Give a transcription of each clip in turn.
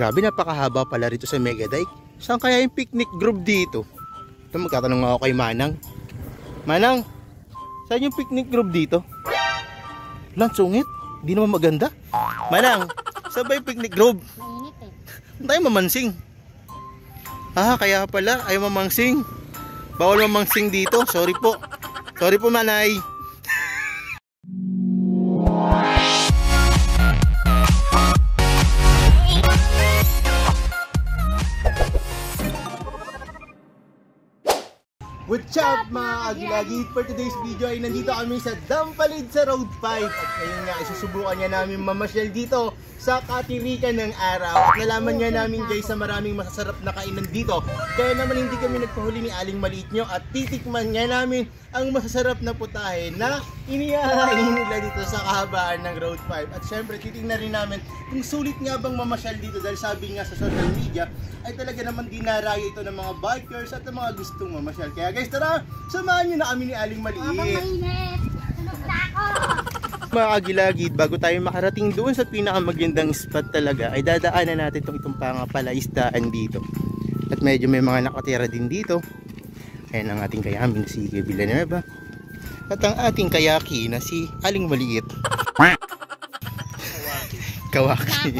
Grabe, napakahaba pala rito sa Mega Dike. Saan kaya yung picnic group dito? Ito, magtatanong ako kay Manang. Manang, saan yung picnic group dito? Lang, sungit. Di naman maganda. Manang, saan ba yung picnic group? Mainit eh. Hindi tayo mamansing. Ah, kaya pala, ayaw mamansing. Bawal mamansing dito. Sorry po. Sorry po, Manay. What's up mga agilagit? For today's video ay nandito kami sa Dampalid sa Road 5. At ngayon nga, isusubukan nga namin mamasyal dito sa katirikan ng araw. At nalaman nga namin guys sa maraming masasarap na kainan dito. Kaya naman hindi kami nagpahuli ni Aling Maliit nyo at titikman nga namin ang masasarap na putahe na inihahain nila dito sa kahabaan ng Road 5. At syempre titignan rin namin kung sulit nga bang mamasyal dito dahil sabi nga sa social media ay talaga naman dinaraya ito ng mga bikers at ng mga gustong mamasyal. Kaya guys, tara, samahan nyo na kami ni Aling Maliit. Mainit! Sunog na ako! Mga agilagid, bago tayo makarating doon sa pinakamagandang spot talaga ay dadaanan natin itong pangapalaisdaan dito. At medyo may mga nakatira din dito. Ayan ang ating kayamin si Villanueva. At ang ating kayaki na si Aling Maliit. Kawaki.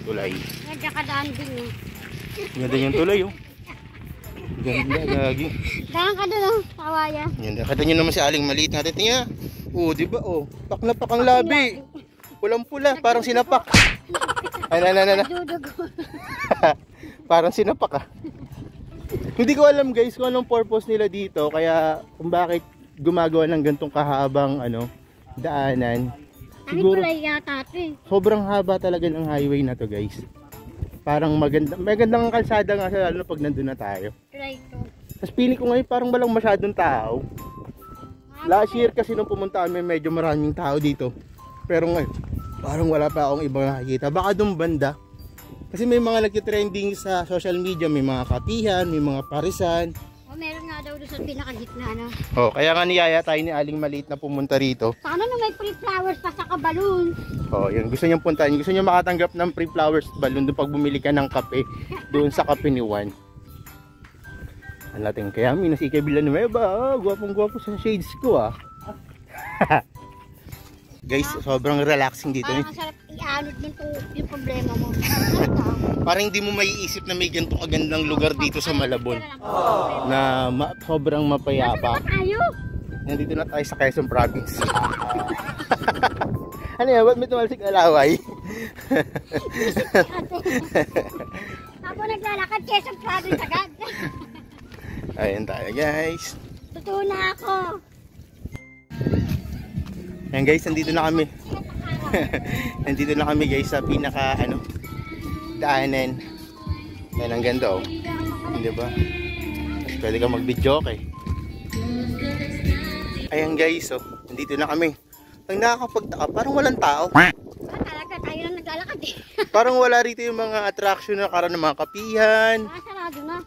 Tulay. Nagkakadaan din eh. Ganda yung tulay oh. Ganda, gagi. Daan ka doon oh, kawayan. Yan, nakita nyo naman si Aling Maliit natin niya. Oo, diba oh. Pak na pak ang labi. Pulang-pula, parang sinapak. Ay, na. Parang sinapak ah. Hindi ko alam guys kung anong purpose nila dito. Kaya kung bakit gumagawa ng gantong kahabang daanan. Siguro sobrang haba talaga ng highway na to guys. Parang magandang kalsada nga sa lalo pag nandun na tayo. Tapos pili ko ngayon parang walang masyadong tao. Last year kasi nung pumunta kami medyo maraming tao dito. Pero ngayon parang wala pa akong ibang nakikita. Baka doon banda. Kasi may mga nagtitrending sa social media. May mga kapihan, may mga parisan. Oh, meron nga daw doon sa pinakagitna na. Oh, kaya nga niyaya tayo ni Aling Maliit na pumunta rito. Sana na may free flowers pa sa balloon. Oh, yun. Gusto niyang puntahan. Gusto niya makatanggap ng free flowers balloon doon pag bumili ka ng kape. Doon sa kape ni Juan. Ang lating kaya may nasika Villanueva. Gwapong-gwapo sa shades ko ah. Guys, sobrang relaxing dito. Parang sarap i-anod yung problema mo. Parang hindi mo maiisip na may ganitong kagandang lugar dito sa Malabon. Na sobrang mapayapa. Nandito na tayo sa Quezon Province. Ano yan? Ba't may tumalsik na laway? Ako naglalakad Quezon Province agad. Ayan tayo guys. Totoo na ako. Ayan guys, nandito na kami. Nandito na kami guys sa pinaka daanan. Ayan ang ganda oh. Hindi ba? Pwede ka mag-video okay. Ayan guys oh, nandito na kami. Ang nakakapagtaka, parang walang tao. Talaga tayo na naglalakad eh. Parang wala rito yung mga attraction na karan ng mga kapihan. Sarado na.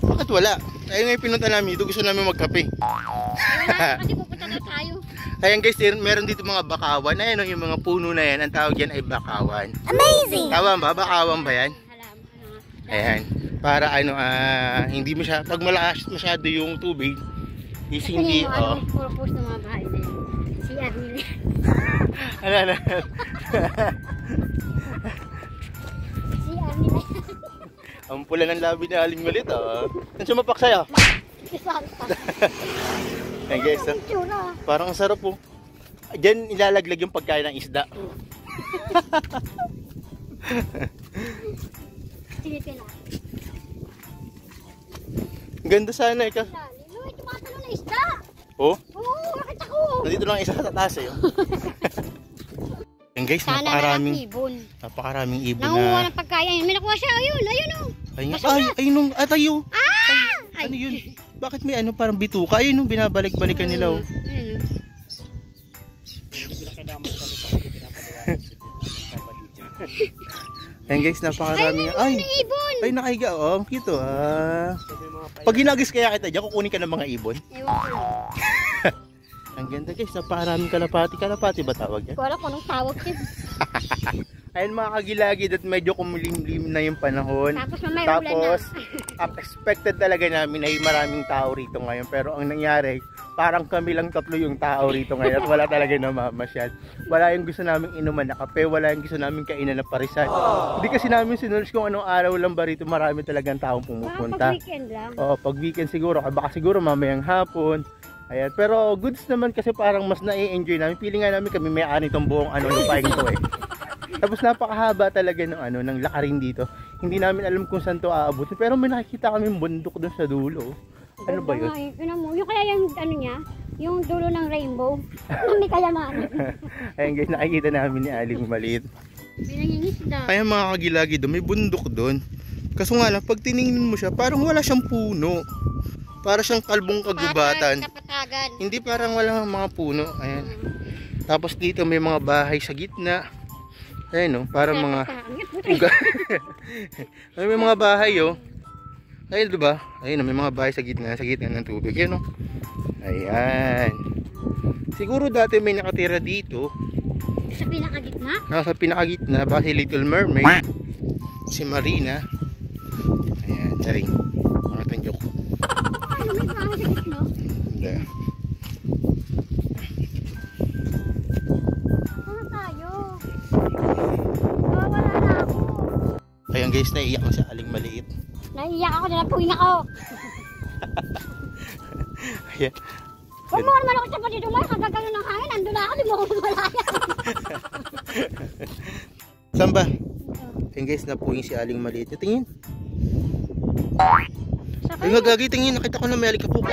Bakit wala? Ayun nga yung pinunta namin dito, gusto namin magkape. Wala kasi pupunta na tayo. Ayan guys, meron dito mga bakawan. Ayan yung mga puno na yan, ang tawag yan ay bakawan. Amazing! Tama ba? Bakawan ba yan? Ayan. Para hindi pag malakas masyado yung tubig, is hindi, oh. Purpose ng mga bahay na yun. CR nila. Ano? CR nila. Ang pula ng labi ni Aling Maliit ah. Saan sumapak sa'yo? Ayan guys, parang ang sarap po. Diyan ilalaglag yung pagkain ng isda. Ganda sana eh. Tumatalo na isda. Oh? Oo, nakita ko. Nandito lang isa sa taas eh. Ayan guys, napakaraming ibon na. Nangunguha ng pagkain. May nakuha siya. Ayun oh. Ayun, tayo. Ah! Ano yun? Bakit may parang bituka? Ayun, binabalik-balikan nila oh. Ayan guys, napakarami. Ay, nakahiga. Oh, ang cute oh. Pag ginagis kaya kita dyan, kukunin ka ng mga ibon. Ang ganda guys, napakaraming kalapati. Kalapati ba tawag yan? Wala ko nung tawag yun. Ayun mga kagilagid at medyo kumulimlim na yung panahon. Tapos mamaya ulan na. Tapos, expected talaga namin ay maraming tao rito ngayon. Pero ang nangyari, parang kami lang tatlo yung tao rito ngayon at wala talaga namamasyal. Wala yung gusto namin inuman na kape, wala yung gusto namin kainan na parisan. Hindi kasi namin sinulis kung anong araw lang ba rito marami talagang taong pumupunta. Pag weekend lang. Oo, pag weekend siguro, baka siguro mamayang hapon. Ayan, pero goods naman kasi parang mas na-enjoy namin. Feeling nga namin kami may-ari itong buong lupain to eh. Tapos napakahaba talaga ng lakarin dito. Hindi namin alam kung saan to aabutin. Pero may nakikita kami bundok doon sa dulo. Ano ba yun? Yung kaya yung ano niya, yung dulo ng rainbow. May kayamanan. Ayan guys, nakikita namin ni Aling maliit. May nangingisda. Ayan mga kagilagi doon, may bundok doon. Kaso nga lang, pag tiningin mo siya, parang wala siyang puno. Para siyang kalbong kagubatan. Kapatagan. Hindi parang walang mga puno. Ayan. Tapos dito may mga bahay sa gitna. Ayan no, parang mga may mga bahay oh. Ayun diba? Ayun may mga bahay sa gitna ng tubig. Ayan no. Ayan. Siguro dati may nakatira dito. Sa pinakagitna? Sa pinakagitna, baka si Little Mermaid. Si Marina. Ayan, taring. Mga tanjok. Ano may bahay sa gitna? Hindi. Ayan guys, naiiyak na si Aling maliit. Naiiyak ako, nalapuin ako. Ayan. Huwag mo naman ako sa patito mo, kagagano ng hangin, nandun na ako, di mo ako malaya. Saan ba? Ayan guys, napuin si Aling maliit. Tingin. Ay magagi, tingin, nakita ko na may alikabok.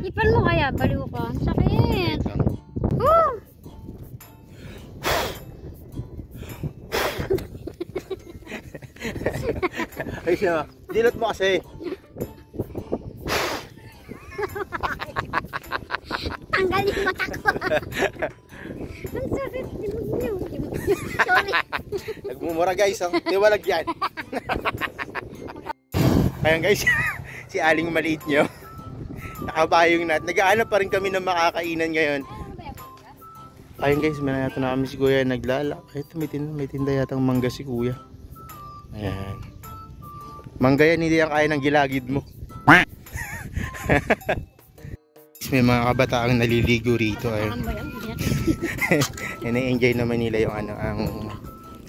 Ipan mo kaya, baliw ka. Sakit. Ay siya, dilot mo kasi. Tanggalin yung mata ko. Ang sakit. Sorry. Nagmumura guys, oh. Tiwalag yan. Ayan guys, si Aling maliit nyo. Nakabayong natin. Nag-aanap pa rin kami ng makakainan ngayon. Ayan guys, may nato na kami si Kuya naglalak. Ito may tinda yatang mangga si Kuya. Ayan. Mangga yan, hindi yan kaya ng gilagid mo. May mga kabataang naliligo rito. Na-enjoy naman nila yung ang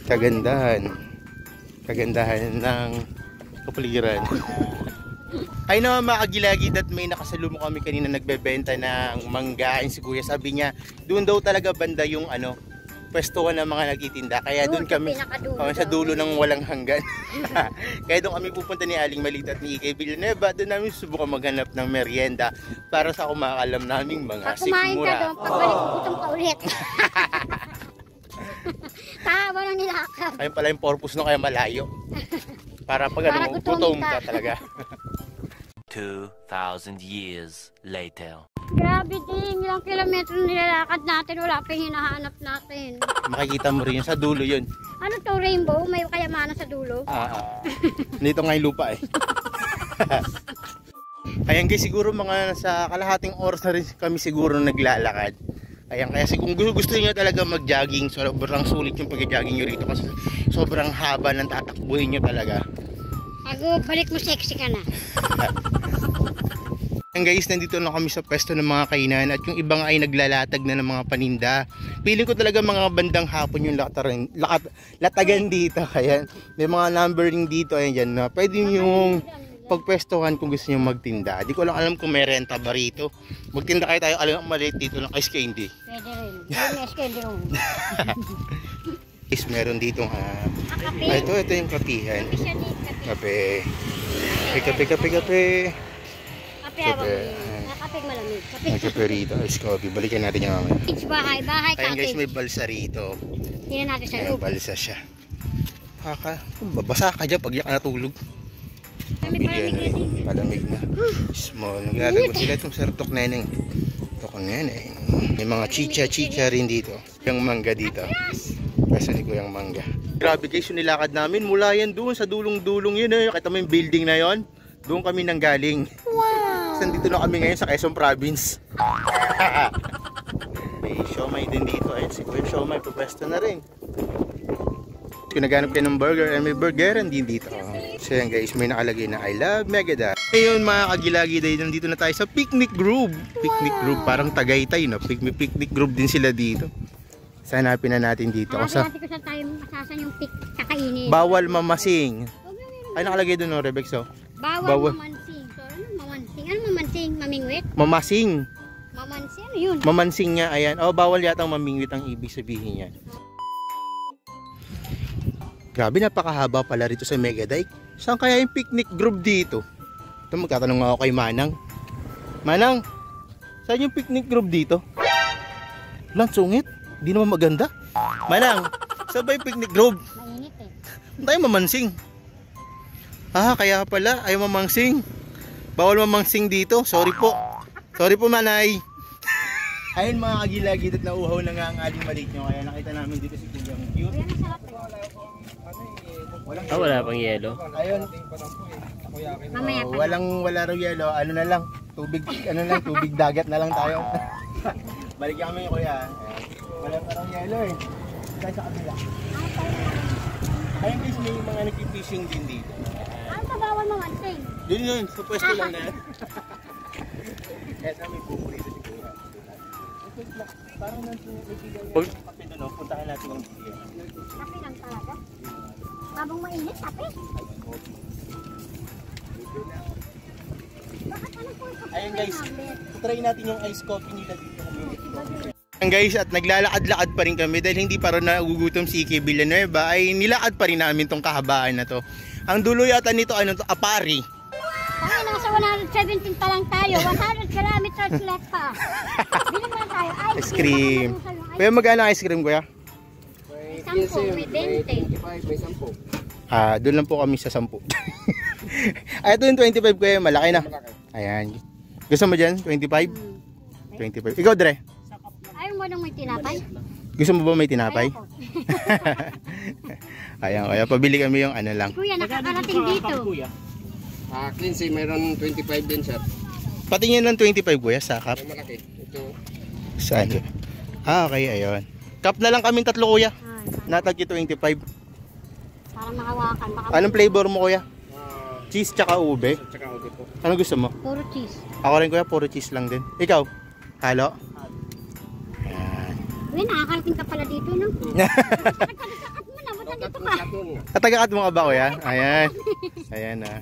kagandahan ng kapaligiran. Ay naman mga kagilagid at may nakasalubong kami kanina nagbebenta ng mangga. Si Kuya sabi niya, doon daw talaga banda yung pwestuhan ng mga nagtitinda. Kaya doon kami sa dulo ng walang hanggan. Kaya doon kami pupunta ni Aling Maliit at ni Ikay Villanueva. Doon namin subukan maghanap ng merienda para sa kumakalam naming mga sikmura. Kumain ka doon, pagbalik gutom ka ulit. Tawa ng nilakap. Ayun pala yung purpose no, kaya malayo. Para pag gutom ka talaga. 2,000 years later. Grabe din, ilang kilometro nilalakad natin, wala pa yung hinahanap natin. Makikita mo rin yun, sa dulo yun. Ano to, rainbow? May kayamanan sa dulo? Dito nga yung lupa eh. Ayan guys, siguro mga sa kalahating oras na rin kami siguro naglalakad. Ayan, kaya kung gusto niyo talaga mag-jogging, sobrang sulit yung pag-jogging nyo rito kasi sobrang haba ng tatakbuhin nyo talaga. Pag balik mo, sexy ka na. Ayan guys, nandito na kami sa pwesto ng mga kainan at yung iba nga ay naglalatag na ng mga paninda. Feeling ko talaga mga bandang hapon yung latagan dito. Ayan, may mga numbering dito. Ayan dyan na pwede yung pagpwestohan kung gusto nyo magtinda. Di ko lang alam kung may renta ba rito. Magtinda kayo tayo, alam maliit dito ng ice candy. Pwede rin. May ice candy rin. Guys, meron dito ito yung kapihan. Kape. Kape. Kapig malamig. Kape rito. Ice coffee. Balikan natin yung mamaya. It's bahay cottage. Ayan guys, may balsa rito. Tingnan natin sa Ayan, loob. balsa siya. Babasa ka dyan pag yan ka natulog. Palamig na. Small. Naglalagos sila itong sartok na yun. Tokong yan eh. May mga chicha rin dito. Yung mangga dito. Pwesto ni Kuyang mangga. Grabe guys, yung nilakad namin. Mula yan doon sa dulong-dulong yun eh. Kita mo yung building na yon. Doon kami nanggaling. Wow! Nandito na kami ngayon sa Quezon Province. May siomay din dito. Ayun si Kuya Siomay, pupwesto na rin. kung naghanap kayo ng burger, may burgeran din dito. So yan guys, may nakalagay na I love Megadeth. Ayun mga kagilagi-day, nandito na tayo sa Picnic Grove. Picnic Grove, parang Tagaytay, no? Picnic Grove din sila dito. Hanapin na natin dito. Hanapin natin kung saan tayo masasan yung kakainin. Bawal mamasing. Ay nakalagay doon, no, Rebex, oh. Bawal mamansing. So, ano mamansing? Ano mamansing? Mamingwit? Mamasing. Mamansing? Ano yun? Mamansing nga, ayan. Oh, bawal yata ang mamingwit ang ibig sabihin yan. Grabe, napakahaba pala rito sa Megadike. Saan kaya yung picnic group dito? Ito, magtatanong ako kay Manang. Manang, saan yung picnic group dito? Lang, sungit. Di naman maganda. Manang, saan ba yung picnic group? Mainit eh. Saan tayo mamansing? Ah, kaya pala, ayaw mamansing. Bawal mamansing dito. Sorry po. Sorry po, Manay. Ayun mga kagilagid at nauuhaw na nga ang aling maliit nyo. Kaya nakita namin dito si Kuya Cute. Kuya, masarap eh. Wala pang yelo. Ayun. Mamaya pa. Wala raw yelo. Ano na lang, tubig dagat na lang tayo. Balik kami kuya. Wala pa raw yelo eh. Tayo sa kabila. Ayun guys, may mga nagpipishing din dito. Ano ba bawal mamansing? Yun, sa pwesto lang na. Kaya sa may buko rito siguro. Parang nandun may bigay yung kape doon, puntahan natin yung bigay. Kape lang talaga. Habang mainit, kape. Bakit ano po yung kape? Ayun guys, try natin yung ice coffee nila dito. Ayun guys, at naglalakad-lakad pa rin kami dahil hindi pa rin nagugutom si Ike Villanueva ay nilakad pa rin namin tong kahabaan na to. Ang dulo yata nito ano to, Apari. Ay, nasa 117 pa lang tayo. 100 kilometers left pa. Bili mo tayo. Ice cream. Kuya, magkano ice cream kuya? 10, may 20. Ah, doon lang po kami sa 10. Ay, ito yung 25 kuya, malaki na. Ayan. Gusto mo dyan? 25? 25. Ikaw, Dre? Ayaw mo nang may tinapay? Gusto mo ba may tinapay? Ayoko. Ayan, kuya, pabili kami yung ano lang. Kuya, nakakarating dito. Cleansy, mayroon 25 din siya. Patingin ng 25 kuya, sa cup. May malaki. Ito. Saan? Ah, okay, ayun. Cup na lang kaming tatlo kuya. Natag 25. Para makawakan. Baka Anong flavor mo kuya? Cheese tsaka ube. Tsaka ube po. Ano gusto mo? puro cheese. Ako rin kuya, puro cheese lang din. Ikaw? Halo? Ayan. Kuya, nakakarating ka pala dito, no? Sakit mo na, ba't nandito ka? At tagakat mo ka ba kuya? Ayan. Ayan na.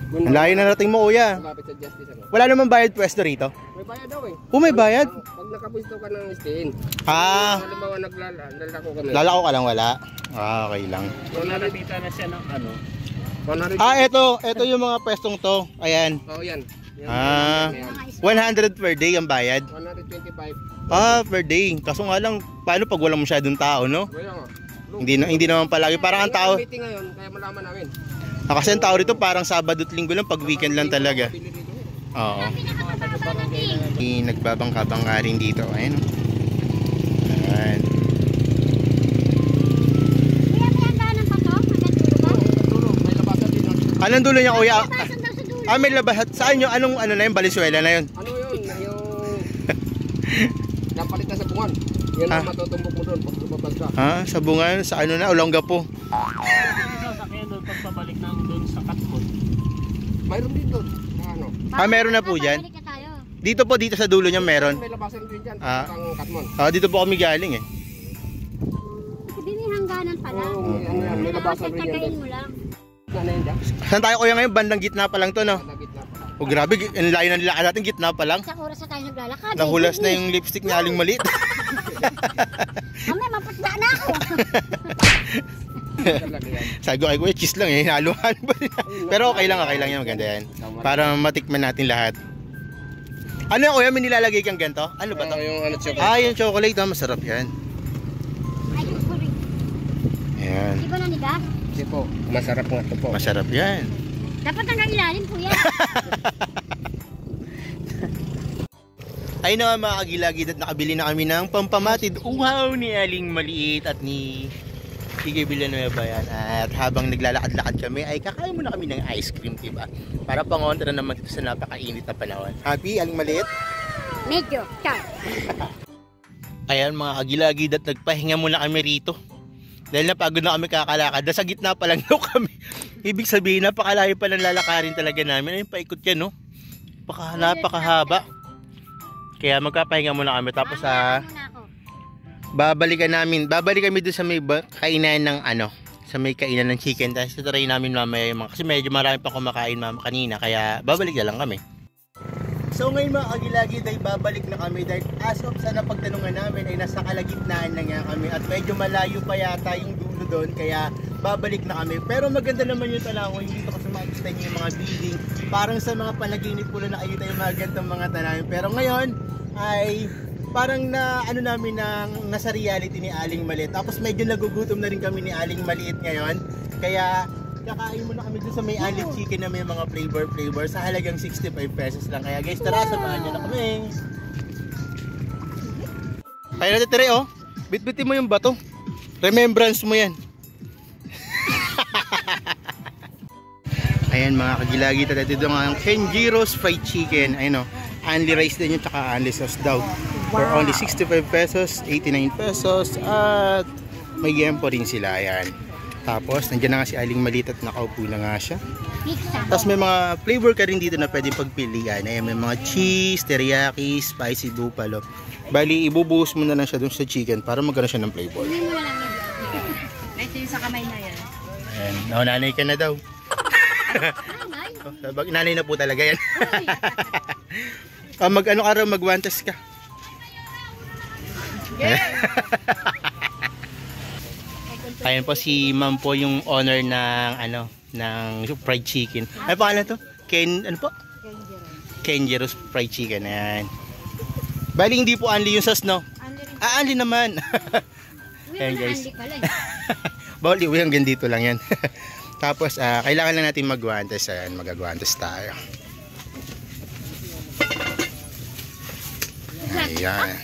Ang layo na nating mo kuya. Malapit sa Justice ano. Wala naman bayad pwesto rito? May bayad daw eh. Oh, may bayad? Pag nakapwisto ka ng stain. Ah, Halimbawa naglalako kami. lalako ka lang wala. Ah, okay lang. So nakakita na siya ng ano. 100. Ah, ito yung mga pwestong to. Ayan. Oh, yan. Yan, Ah, yan, 100 yan. per day ang bayad. 125. Ah, per day. Kaso nga lang, paano pag walang masyadong tao, no? Kaya nga. Hindi naman palagi. Parang ang tao, Meeting ngayon, kaya malaman namin. kasi ang tao rito parang Sabado at Linggo lang, pag weekend lang talaga. Pili rito eh. Oo. Pinakababa na din. Nagbabangka-bangka rin dito. Ayan. Ayan. Kuya, may hangganan pa to? Hanggang dulo ba? Dulo, may labasan din. Anong dulo niya kuya? Labasan daw sa dulo. Ah, may labahat. Saan yun? Anong ano na yun? Valenzuela na yun? Ano yun? Yung napalit na sa bungan. Yan ang matutumbok mo doon pag lumabas ka. Ha? Sa bungan? Sa ano na? Olongapo. Sasakyan doon pagpabalik ng doon sa Katkot. Mayroon din doon. Ano? Ah, meron na po dyan? Balik na tayo. Dito po, dito sa dulo niya meron. May labasan din dyan. Ah. Ang Katmon. Ah, dito po kami galing eh. Hindi may hangganan pala. Oo, may ano yan. May labasan rin yan Tatayin doon. mo lang. Ano yan dyan? Saan tayo kuya ngayon? Bandang gitna pa lang to, no? Sa gitna pa. O grabe, ang layo ng nilakad natin, gitna pa lang. Isang oras na tayo naglalakad. Nahulas na yung lipstick ni Aling Maliit. Mamaya, maputla na ako. Talaga yan. Sabi ko kay kuya, cheese lang eh, hinaluhan pa rin. Pero okay lang yan, maganda yan. Para matikman natin lahat. Ano yan kuya, may nilalagay kang ganito? Ano ba to? Yung ano chocolate. Ah, yung chocolate, masarap yan. Ay, yung puri. Ayan, Di ba nanigas? Kasi po, masarap nga ito po. masarap yan. Dapat hanggang ilalim, kuya. Ayun na nga mga kagilagid at nakabili na kami ng pampamatid uhaw ni Aling Maliit at ni Ike Villanueva yan. At habang naglalakad-lakad kami ay kakain muna kami ng ice cream, diba? Para pangontra naman dito sa napakainit na panahon. Happy, Aling Maliit? Medyo. Ciao. Ayan mga kagilagid at nagpahinga muna kami rito. Dahil napagod na kami kakalakad. Nasa gitna pa lang daw kami. Ibig sabihin, napakalayo pa lang lalakarin talaga namin. Ayun, paikot yan, no? Napakahaba. Kaya magpapahinga muna kami. Tapos babalik kami doon sa may kainan ng sa may kainan ng chicken. Tapos try namin mamaya yung kasi medyo marami pa kumakain kanina. Kaya babalik na lang kami. So ngayon mga kagilagi dahil babalik na kami dahil as of sa napagtanungan namin ay nasa kalagitnaan na nga kami at medyo malayo pa yata yung dulo doon kaya babalik na kami. Pero maganda naman yung tanawin dito kasi makikita nyo yung mga building. Parang sa mga panaginip po na nakikita yung mga gantong mga tanawin. Pero ngayon ay parang namin nasa reality ni Aling Maliit. Tapos medyo nagugutom na rin kami ni Aling Maliit ngayon. Kaya kakain muna kami dun sa may Ali Chicken na may mga flavor sa halagang 65 pesos lang. Kaya guys, tara, samahan nyo na kami. Kaya natin tira, oh. Bitbitin mo yung bato. Remembrance mo yan. Ayan mga kagilagi, dito nga ang Kenjiro's Fried Chicken. Ayun, oh. Only rice din yun, tsaka only sauce daw. For only 65 pesos, 89 pesos, at may gempo rin sila. Ayan. Tapos, nandiyan na nga si Aling Maliit at nakaupo na nga siya. Tapos may mga flavor ka rin dito na pwede pagpilian. Ayan, may mga cheese, teriyaki, spicy buffalo. Bali, ibubuhos mo na lang siya dun sa chicken para magkaroon siya ng flavor. Hindi mo na lang yun. Ito yung sa kamay na yan. Ayan, nanay ka na daw. Nanay na po talaga yan. Mag-ano ka raw, mag-wantas ka. Ayan po si Ma'am po yung owner ng fried chicken. Ano pangalan to? Kenjiro's Fried Chicken. Ayan. Bali hindi po only yung sauce, no? Only naman. Ayan guys. Bawal iwi hanggang dito lang yan. Tapos kailangan lang natin mag-wantas. Ayan, mag-wantas tayo. Ayan.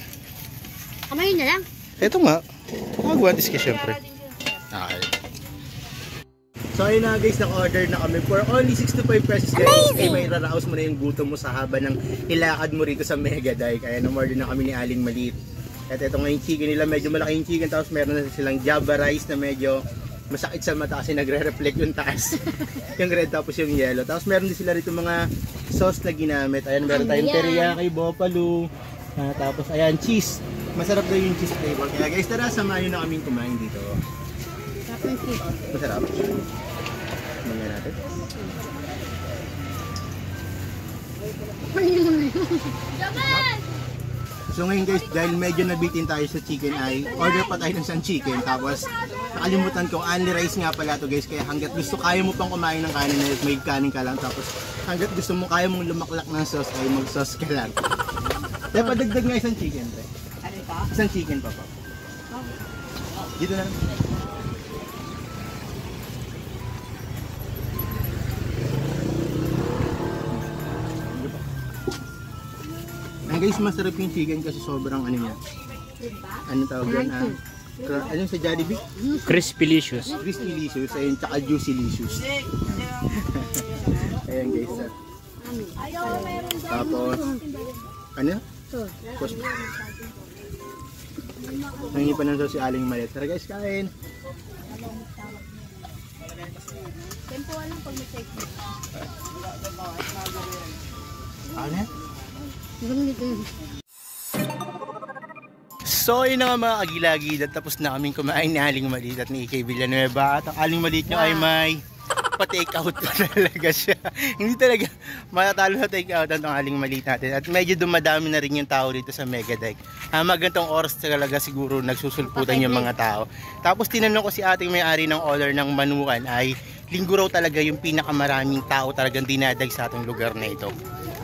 Kamay na lang. Ito nga. Mag-wantas ka syempre. Okay. So ayun na guys, naka-order na kami for only 65 pesos guys. Eh may raraos mo na yung gutom mo sa haba ng ilakad mo rito sa Mega Dike. Kaya na-order na kami ni Aling Maliit. At ito nga yung chicken nila, medyo malaki yung chicken. Tapos meron na silang Java rice na medyo masakit sa mata kasi nagre-reflect yung taas. Yung red tapos yung yellow. Tapos meron din sila rito mga sauce na ginamit. Ayan, meron tayong teriyaki, buffalo. Tapos ayan, cheese. Masarap daw yung cheese flavor. Kaya guys, tara, samahan nyo na kaming kumain dito. Masarap. Tingnan natin. So ngayon guys, dahil medyo nabitin tayo sa chicken ay order pa tayo ng isang chicken. Tapos nakalimutan ko, only rice nga pala to guys. Kaya hanggat gusto kaya mo pang kumain ng kanin na may kanin ka lang. Tapos hanggat gusto mo kaya mong lumaklak ng sauce ay mag-sauce ka lang. Kaya padagdag nga isang chicken. Isang chicken pa. Dito na. Guys, masarap yung chicken kasi sobrang ano niya. Ano tawag yan? Ano sa Jollibee? Crispy-licious. Crispy-licious. Ayun, tsaka juicy-licious. Ayan guys. Tapos, ano? Sauce. Nangingi pa ng sauce si Aling Maliit. Tara guys, kain! Tempo lang pag may take. Ano yan? So yun na nga mga kagilagid at tapos na kaming kumain ni Aling Maliit at ni Ikay Villanueva. At ang Aling Maliit nyo ay may pa-take out pa talaga siya. Hindi talaga matatalo sa take out ang Aling Maliit natin. At medyo dumadami na rin yung tao dito sa Mega Dike. Magantong oras talaga siguro nagsusulputan yung mga tao. Tapos tinanong ko si ating may-ari ng owner ng Manukan ay linggo raw talaga yung pinakamaraming tao talagang dinadag sa ating lugar na ito.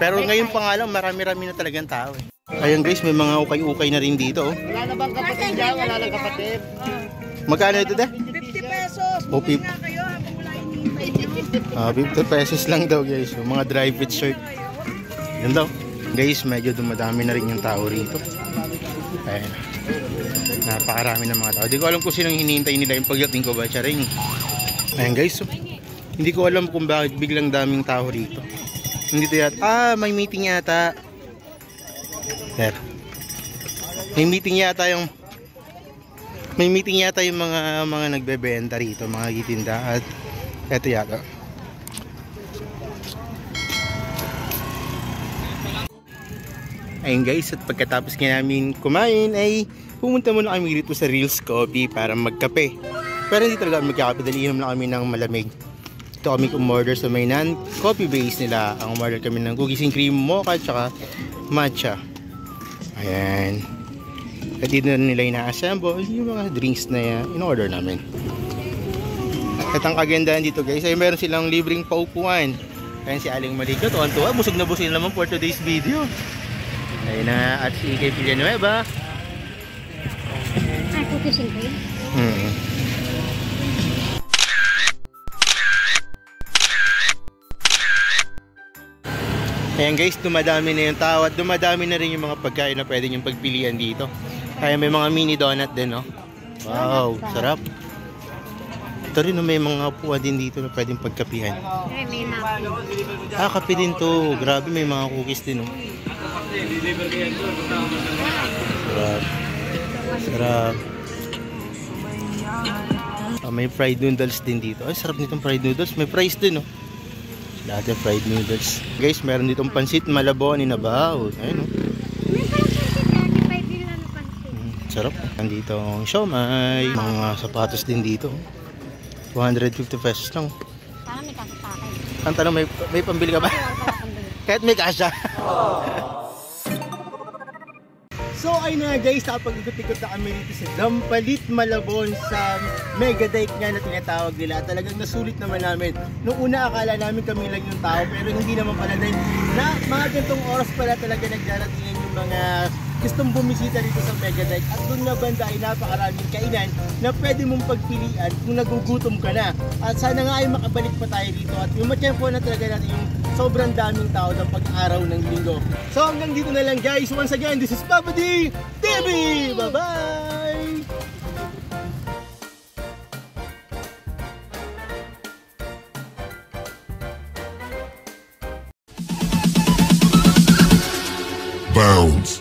Pero ngayon pa nga lang, marami-rami na talagang tao eh. Ayan guys, may mga ukay-ukay na rin dito. Oh. Wala na bang kapatid dyan? Wala na kapatid. Magkano ito da? 50 pesos. O, 50 Kayo habang wala hinihintay. 50 pesos lang daw guys. Yung mga dry fit shirt. Yan daw. Guys, medyo dumadami na rin yung tao rito. Ayan. Napakarami ng mga tao. Hindi ko alam kung sinong hinihintay nila yung pagdating ko ba. Charing. Ayan guys. So, hindi ko alam kung bakit biglang daming tao rito. Hindi to yata. May meeting yata. There. May meeting yata yung May meeting yata yung mga nagbebenta rito, mga gitinda. At eto yata. Ayun guys, at pagkatapos nga namin kumain ay pumunta muna kami dito sa Reels Coffee para magkape. Pero hindi talaga kami magkakape dahil inom lang kami ng malamig. Ito kami umorder sa may non-coffee base nila. Ang umorder kami ng cookies and cream mocha at saka matcha. Ayan. At dito na nila ina-assemble yung mga drinks na in-order namin. At ang kagandahan dito guys ay meron silang libreng paupuan. Kaya si Aling Malika, tuwan-tuwa, busog na busog naman for today's video. Ayun na, at si Kay Villanueva. Ay, cookies and cream. Ayan guys, dumadami na yung tao at dumadami na rin yung mga pagkain na pwede niyong pagpilian dito. Kaya may mga mini donut din, no? Wow, sarap. Ito rin, may mga upuan din dito na pwedeng pagkapihan. Ay, may mga. Kape din to. Grabe, may mga cookies din, no? Sarap. Sarap. May fried noodles din dito. Ay, sarap nitong fried noodles. May fries din, no? Lahat yung fried noodles. Guys, meron ditong pansit malabon inabaw. Ayun, no? May parang pansit, 35 yun lang na pansit. Sarap. Nandito ang siomay. Mga sapatos din dito. 250 pesos lang. Parang may kasasakay. Ang tanong, may pambili ka ba? Kahit may kasya. So ayun na guys, nakapag-ikot-ikot na kami dito sa Dampalit, Malabon sa Mega Dike nga na tinatawag nila. Talagang nasulit naman namin. Noong una akala namin kami lang yung tao pero hindi naman pala dahil na mga gantong oras pala talaga nagdaratingan yung mga gustong bumisita dito sa Mega Dike. At doon na banda ay napakaraming kainan na pwede mong pagpilian kung nagugutom ka na. At sana nga ay makabalik pa tayo dito at yung matiyempo na talaga natin yung sobrang daming tao ng pag-araw ng linggo. So hanggang dito na lang guys. Once again, this is Papa D TV! Bye-bye! Bounce.